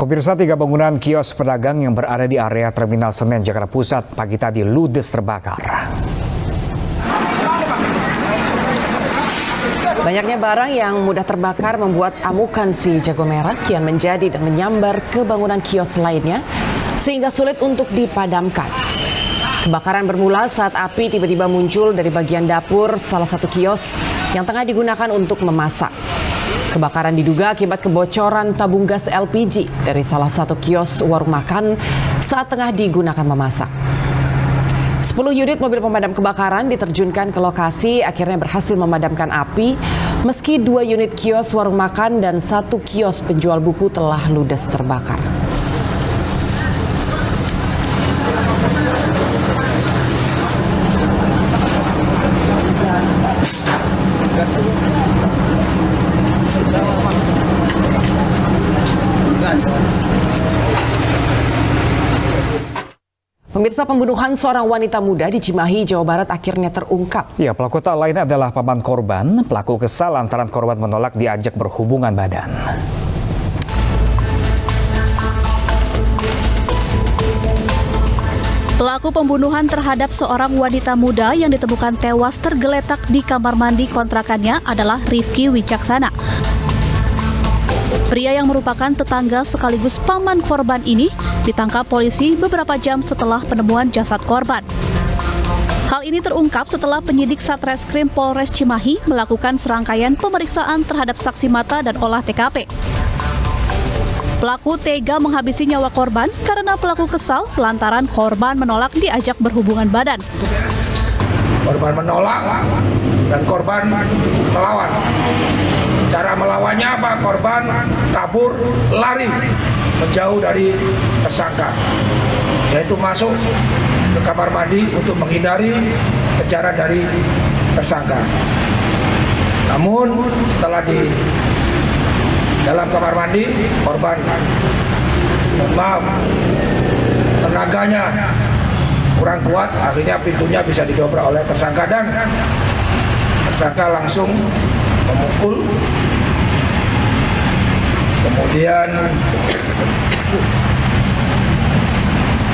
Pemirsa, 3 bangunan kios pedagang yang berada di area Terminal Senen, Jakarta Pusat pagi tadi ludes terbakar. Banyaknya barang yang mudah terbakar membuat amukan si jago merah kian menjadi dan menyambar ke bangunan kios lainnya sehingga sulit untuk dipadamkan. Kebakaran bermula saat api tiba-tiba muncul dari bagian dapur salah satu kios yang tengah digunakan untuk memasak. Kebakaran diduga akibat kebocoran tabung gas LPG dari salah satu kios warung makan saat tengah digunakan memasak. 10 unit mobil pemadam kebakaran diterjunkan ke lokasi, akhirnya berhasil memadamkan api meski 2 unit kios warung makan dan 1 kios penjual buku telah ludes terbakar. Pemirsa, pembunuhan seorang wanita muda di Cimahi, Jawa Barat akhirnya terungkap. Ya, pelaku tak lain adalah paman korban. Pelaku kesal lantaran korban menolak diajak berhubungan badan. Pelaku pembunuhan terhadap seorang wanita muda yang ditemukan tewas tergeletak di kamar mandi kontrakannya adalah Rifki Wicaksana. Pria yang merupakan tetangga sekaligus paman korban ini ditangkap polisi beberapa jam setelah penemuan jasad korban. Hal ini terungkap setelah penyidik Satreskrim Polres Cimahi melakukan serangkaian pemeriksaan terhadap saksi mata dan olah TKP. Pelaku tega menghabisi nyawa korban karena pelaku kesal lantaran korban menolak diajak berhubungan badan. Korban menolak dan korban melawan. Cara melawannya apa? Korban kabur, lari, menjauh dari tersangka, yaitu masuk ke kamar mandi untuk menghindari kejaran dari tersangka. Namun setelah di dalam kamar mandi, korban tenaganya kurang kuat, akhirnya pintunya bisa didobrak oleh tersangka dan tersangka langsung memukul, kemudian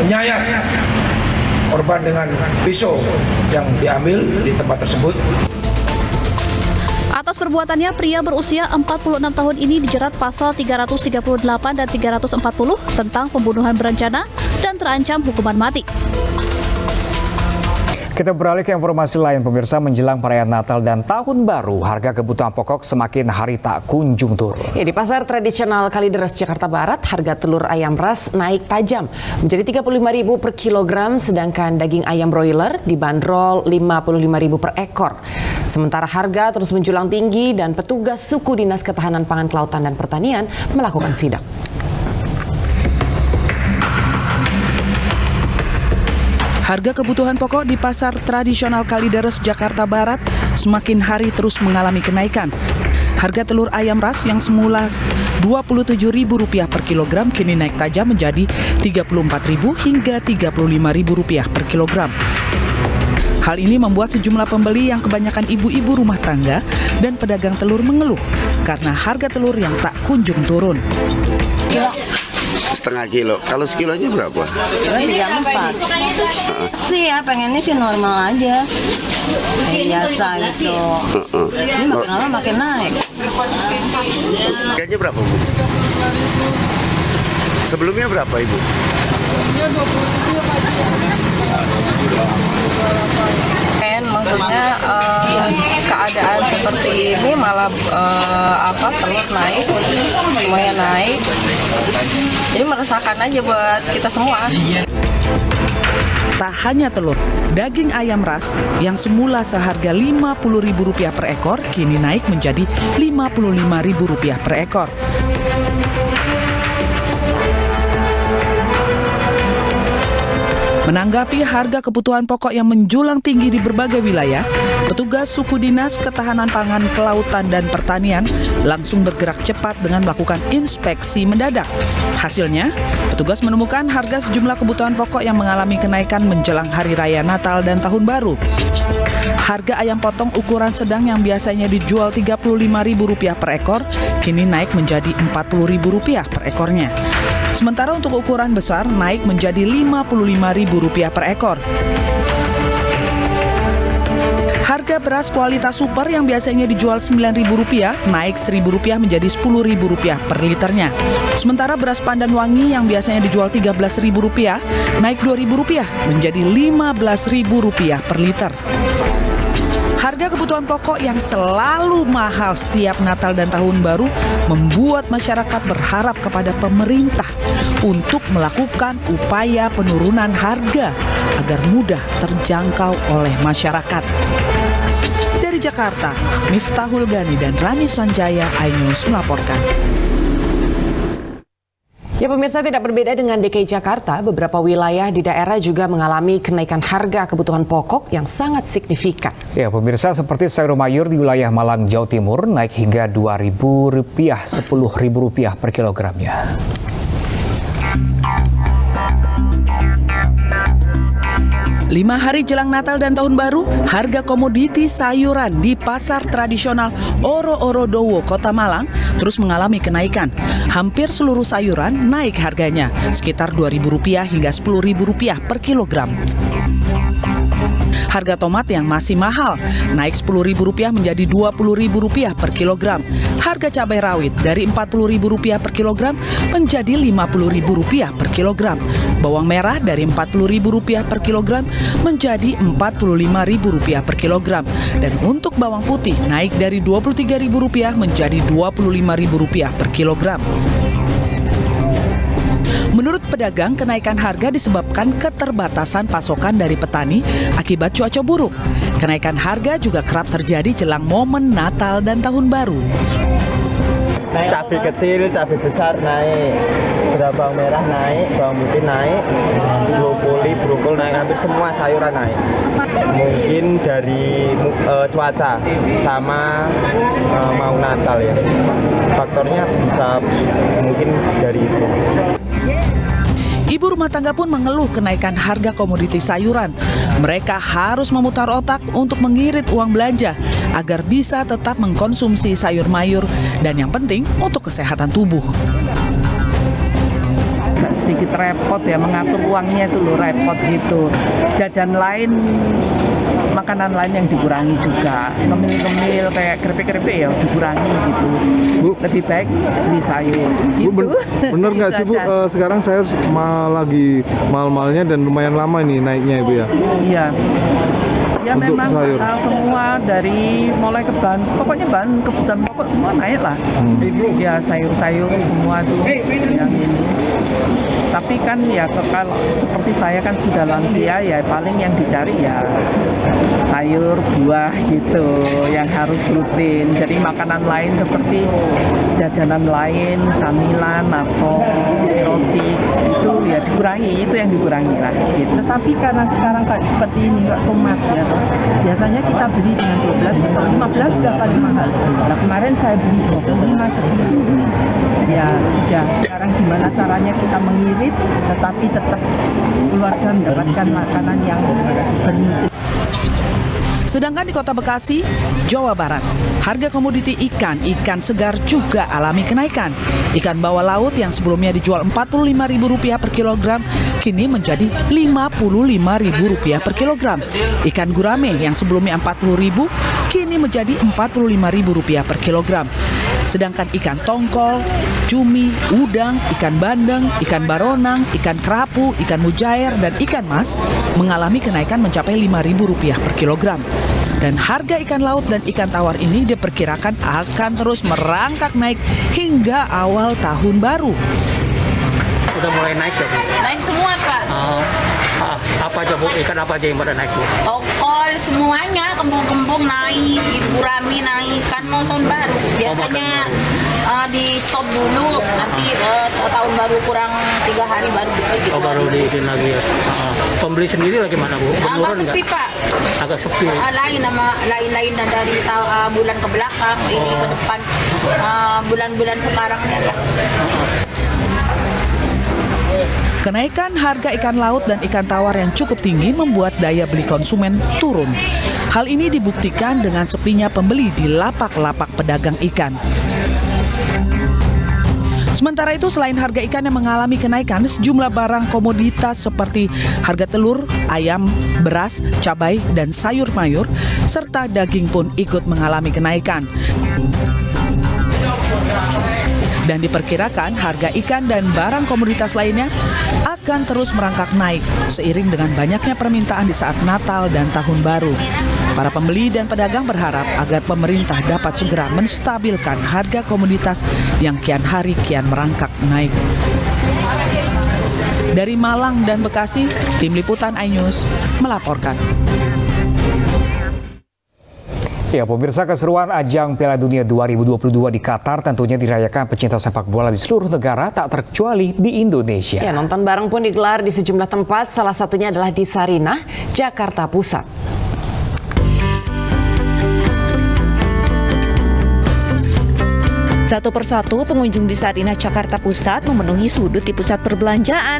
menyayat korban dengan pisau yang diambil di tempat tersebut. Atas perbuatannya, pria berusia 46 tahun ini dijerat pasal 338 dan 340 tentang pembunuhan berencana dan terancam hukuman mati. Kita beralih ke informasi lain, pemirsa. Menjelang perayaan Natal dan Tahun Baru, harga kebutuhan pokok semakin hari tak kunjung turun. Ya, di pasar tradisional Kalideres, Jakarta Barat, harga telur ayam ras naik tajam menjadi Rp35.000 per kilogram, sedangkan daging ayam broiler dibanderol Rp55.000 per ekor. Sementara harga terus menjulang tinggi dan petugas suku Dinas Ketahanan Pangan, Kelautan dan Pertanian melakukan sidak. Harga kebutuhan pokok di pasar tradisional Kalideres, Jakarta Barat semakin hari terus mengalami kenaikan. Harga telur ayam ras yang semula Rp27.000 per kilogram kini naik tajam menjadi Rp34.000 hingga Rp35.000 per kilogram. Hal ini membuat sejumlah pembeli yang kebanyakan ibu-ibu rumah tangga dan pedagang telur mengeluh karena harga telur yang tak kunjung turun. Setengah kilo. Kalau sekilonya berapa? 34. Sih ya, pengennya sih normal aja. Biasa gitu. Ini makin lama makin naik. Kayaknya berapa, Bu? Sebelumnya berapa, Ibu? Sebelumnya 27. Maksudnya keadaan seperti ini malah telur naik, semuanya naik. Jadi meresahkan aja buat kita semua. Tak hanya telur, daging ayam ras yang semula seharga Rp50.000 per ekor kini naik menjadi Rp55.000 per ekor. Menanggapi harga kebutuhan pokok yang menjulang tinggi di berbagai wilayah, petugas suku Dinas Ketahanan Pangan, Kelautan dan Pertanian langsung bergerak cepat dengan melakukan inspeksi mendadak. Hasilnya, petugas menemukan harga sejumlah kebutuhan pokok yang mengalami kenaikan menjelang Hari Raya Natal dan Tahun Baru. Harga ayam potong ukuran sedang yang biasanya dijual Rp35.000 per ekor, kini naik menjadi Rp40.000 per ekornya. Sementara untuk ukuran besar naik menjadi Rp55.000 per ekor. Harga beras kualitas super yang biasanya dijual Rp9.000 naik Rp1.000 menjadi Rp10.000 per liternya. Sementara beras pandan wangi yang biasanya dijual Rp13.000 naik Rp2.000 menjadi Rp15.000 per liter. Harga kebutuhan pokok yang selalu mahal setiap Natal dan Tahun Baru membuat masyarakat berharap kepada pemerintah untuk melakukan upaya penurunan harga agar mudah terjangkau oleh masyarakat. Dari Jakarta, Miftahul Gani dan Rani Sanjaya, iNews melaporkan. Ya pemirsa, tidak berbeda dengan DKI Jakarta, beberapa wilayah di daerah juga mengalami kenaikan harga kebutuhan pokok yang sangat signifikan. Ya pemirsa, seperti sayur mayur di wilayah Malang, Jawa Timur naik hingga Rp2.000, Rp10.000 per kilogramnya. Lima hari jelang Natal dan Tahun Baru, harga komoditi sayuran di pasar tradisional Oro-Oro Dowo, Kota Malang terus mengalami kenaikan. Hampir seluruh sayuran naik harganya, sekitar Rp2.000 hingga Rp10.000 per kilogram. Harga tomat yang masih mahal naik Rp10.000 menjadi Rp20.000 per kilogram. Harga cabai rawit dari Rp40.000 per kilogram menjadi Rp50.000 per kilogram. Bawang merah dari Rp40.000 per kilogram menjadi Rp45.000 per kilogram. Dan untuk bawang putih naik dari Rp23.000 menjadi Rp25.000 per kilogram. Menurut pedagang, kenaikan harga disebabkan keterbatasan pasokan dari petani akibat cuaca buruk. Kenaikan harga juga kerap terjadi jelang momen Natal dan Tahun Baru. Cabai kecil, cabai besar naik, bawang merah naik, bawang putih naik, brokoli naik, hampir semua sayuran naik. Mungkin dari cuaca sama mau Natal ya. Faktornya bisa mungkin dari itu. Ibu rumah tangga pun mengeluh kenaikan harga komoditi sayuran. Mereka harus memutar otak untuk mengirit uang belanja agar bisa tetap mengkonsumsi sayur mayur dan yang penting untuk kesehatan tubuh. Sedikit repot ya, mengatur uangnya itu loh, repot gitu. Jajan lain, makanan lain yang dikurangi juga. Ngemil-ngemil kayak keripik-keripik ya dikurangi gitu. Bu, lebih baik beli sayur gitu. Bener nggak sih Bu, sekarang sayur lagi mahal-mahalnya dan lumayan lama ini naiknya Ibu ya? Iya. Ya untuk memang sayur. Semua dari mulai ke bahan, pokoknya bahan kebutuhan pokok semua naik lah. Ya sayur-sayur semua tuh yang ini. Tapi kan ya kalau seperti saya kan sudah lansia ya paling yang dicari ya sayur, buah gitu yang harus rutin. Jadi makanan lain seperti jajanan lain, camilan atau roti itu ya dikurangi, itu yang dikurangi lah gitu. Tetapi karena sekarang kayak seperti ini nggak tomat ya, biasanya kita beli dengan 12 atau 15 sudah paling mahal. Nah kemarin saya beli 25 sekian. Ya sudah, sekarang gimana caranya kita mengirit tetapi tetap keluarga mendapatkan makanan yang bermutu. Sedangkan di Kota Bekasi, Jawa Barat, harga komoditi ikan segar juga alami kenaikan. Ikan bawal laut yang sebelumnya dijual Rp45.000 per kilogram, kini menjadi Rp55.000 per kilogram. Ikan gurame yang sebelumnya Rp40.000, kini menjadi Rp45.000 per kilogram. Sedangkan ikan tongkol, cumi, udang, ikan bandeng, ikan baronang, ikan kerapu, ikan mujair, dan ikan mas mengalami kenaikan mencapai Rp5.000 per kilogram. Dan harga ikan laut dan ikan tawar ini diperkirakan akan terus merangkak naik hingga awal tahun baru. Udah mulai naik ya Bu? Naik semua Pak. Apa aja Bu? Ikan apa aja yang pada naik Bu? Tongkol semuanya, kembung-kembung naik, gurami naik, kan mau tahun baru. Biasanya di stop dulu, nanti tahun baru kurang 3 hari baru gitu. Oh baru diikin lagi ya. Pembeli sendiri lagi mana Bu? Agak sepi Pak. Agak sepi. Lain dari bulan ke belakang, ini ke depan bulan-bulan sekarang ini agak sepi. Kenaikan harga ikan laut dan ikan tawar yang cukup tinggi membuat daya beli konsumen turun. Hal ini dibuktikan dengan sepinya pembeli di lapak-lapak pedagang ikan. Sementara itu, selain harga ikan yang mengalami kenaikan, sejumlah barang komoditas seperti harga telur, ayam, beras, cabai, dan sayur mayur, serta daging pun ikut mengalami kenaikan. Dan diperkirakan harga ikan dan barang komoditas lainnya akan terus merangkak naik seiring dengan banyaknya permintaan di saat Natal dan Tahun Baru. Para pembeli dan pedagang berharap agar pemerintah dapat segera menstabilkan harga komoditas yang kian hari kian merangkak naik. Dari Malang dan Bekasi, Tim Liputan iNews melaporkan. Ya, pemirsa, keseruan ajang Piala Dunia 2022 di Qatar tentunya dirayakan pecinta sepak bola di seluruh negara, tak terkecuali di Indonesia. Ya, nonton bareng pun digelar di sejumlah tempat, salah satunya adalah di Sarinah, Jakarta Pusat. Satu persatu pengunjung di Sarinah, Jakarta Pusat memenuhi sudut di pusat perbelanjaan.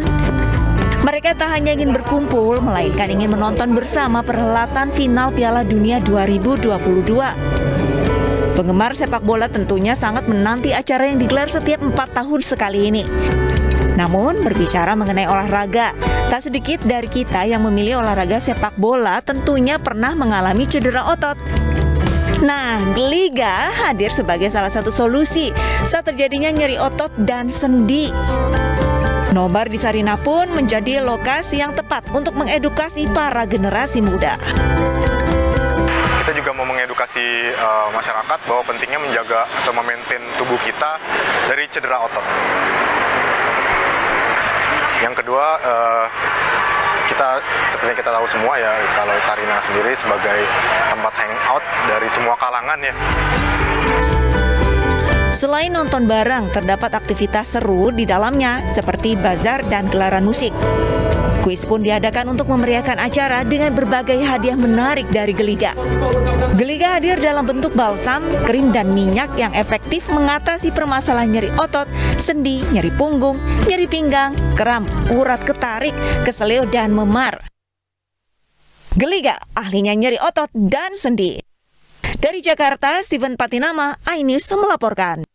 Mereka tak hanya ingin berkumpul, melainkan ingin menonton bersama perhelatan final Piala Dunia 2022. Penggemar sepak bola tentunya sangat menanti acara yang digelar setiap 4 tahun sekali ini. Namun, berbicara mengenai olahraga, tak sedikit dari kita yang memilih olahraga sepak bola tentunya pernah mengalami cedera otot. Nah, Geliga hadir sebagai salah satu solusi saat terjadinya nyeri otot dan sendi. Nobar di Sarinah pun menjadi lokasi yang tepat untuk mengedukasi para generasi muda. Kita juga mau mengedukasi masyarakat bahwa pentingnya menjaga atau memaintain tubuh kita dari cedera otot. Yang kedua, seperti yang kita tahu semua ya, kalau Sarinah sendiri sebagai tempat hangout dari semua kalangan ya. Selain nonton bareng, terdapat aktivitas seru di dalamnya seperti bazar dan gelaran musik. Kuis pun diadakan untuk memeriahkan acara dengan berbagai hadiah menarik dari Geliga. Geliga hadir dalam bentuk balsam, krim, dan minyak yang efektif mengatasi permasalahan nyeri otot, sendi, nyeri punggung, nyeri pinggang, kram, urat ketarik, keseleo, dan memar. Geliga, ahlinya nyeri otot dan sendi. Dari Jakarta, Steven Patinama, iNews melaporkan.